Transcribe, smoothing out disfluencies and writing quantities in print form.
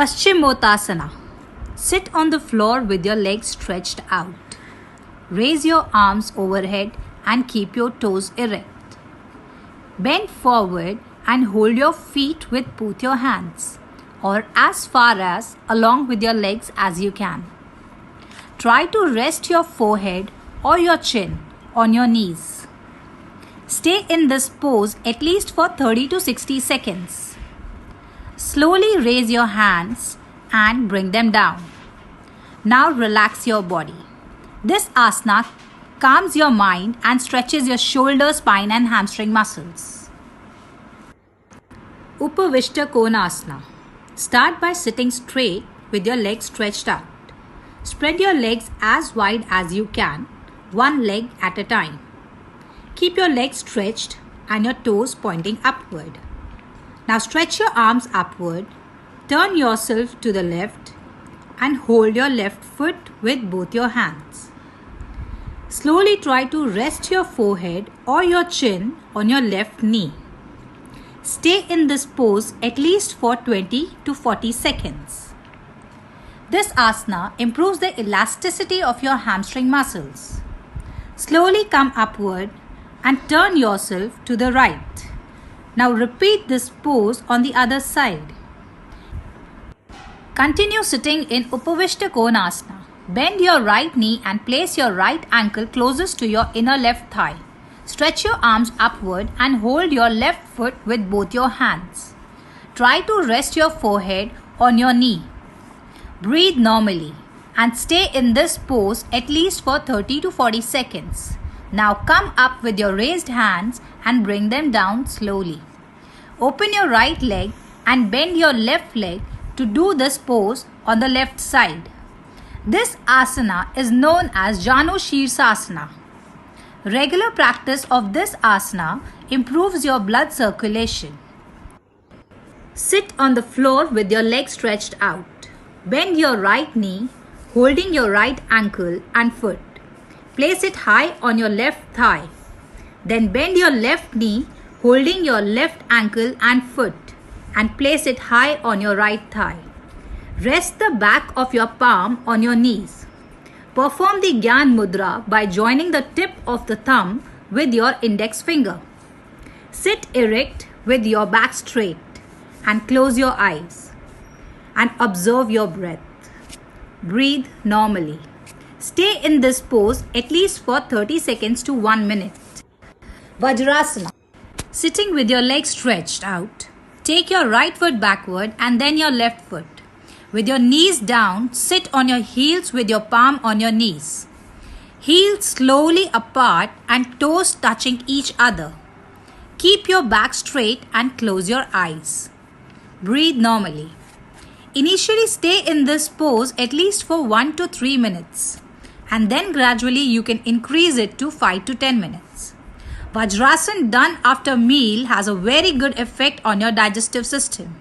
Paschimottanasana. Sit on the floor with your legs stretched out. Raise your arms overhead and keep your toes erect. Bend forward and hold your feet with both your hands, or as far as along with your legs as you can. Try to rest your forehead or your chin on your knees. Stay in this pose at least for 30 to 60 seconds. Slowly raise your hands and bring them down. Now relax your body. This asana calms your mind and stretches your shoulder, spine and hamstring muscles. Upavishta Konasana. Start by sitting straight with your legs stretched out. Spread your legs as wide as you can, one leg at a time. Keep your legs stretched and your toes pointing upward. Now stretch your arms upward, turn yourself to the left and hold your left foot with both your hands. Slowly try to rest your forehead or your chin on your left knee. Stay in this pose at least for 20 to 40 seconds. This asana improves the elasticity of your hamstring muscles. Slowly come upward and turn yourself to the right. Now repeat this pose on the other side. Continue sitting in Upavishta Konasana. Bend your right knee and place your right ankle closest to your inner left thigh. Stretch your arms upward and hold your left foot with both your hands. Try to rest your forehead on your knee. Breathe normally and stay in this pose at least for 30 to 40 seconds. Now come up with your raised hands and bring them down slowly. Open your right leg and bend your left leg to do this pose on the left side. This asana is known as Janu Shirsasana. Regular practice of this asana improves your blood circulation. Sit on the floor with your legs stretched out. Bend your right knee, holding your right ankle and foot. Place it high on your left thigh. Then bend your left knee, holding your left ankle and foot, and place it high on your right thigh. Rest the back of your palm on your knees. Perform the Gyan Mudra by joining the tip of the thumb with your index finger. Sit erect with your back straight and close your eyes and observe your breath. Breathe normally. Stay in this pose at least for 30 seconds to 1 minute. Vajrasana. Sitting with your legs stretched out, take your right foot backward and then your left foot. With your knees down, sit on your heels with your palm on your knees. Heels slowly apart and toes touching each other. Keep your back straight and close your eyes. Breathe normally. Initially stay in this pose at least for 1 to 3 minutes. And then gradually you can increase it to 5 to 10 minutes. Vajrasana done after meal has a very good effect on your digestive system.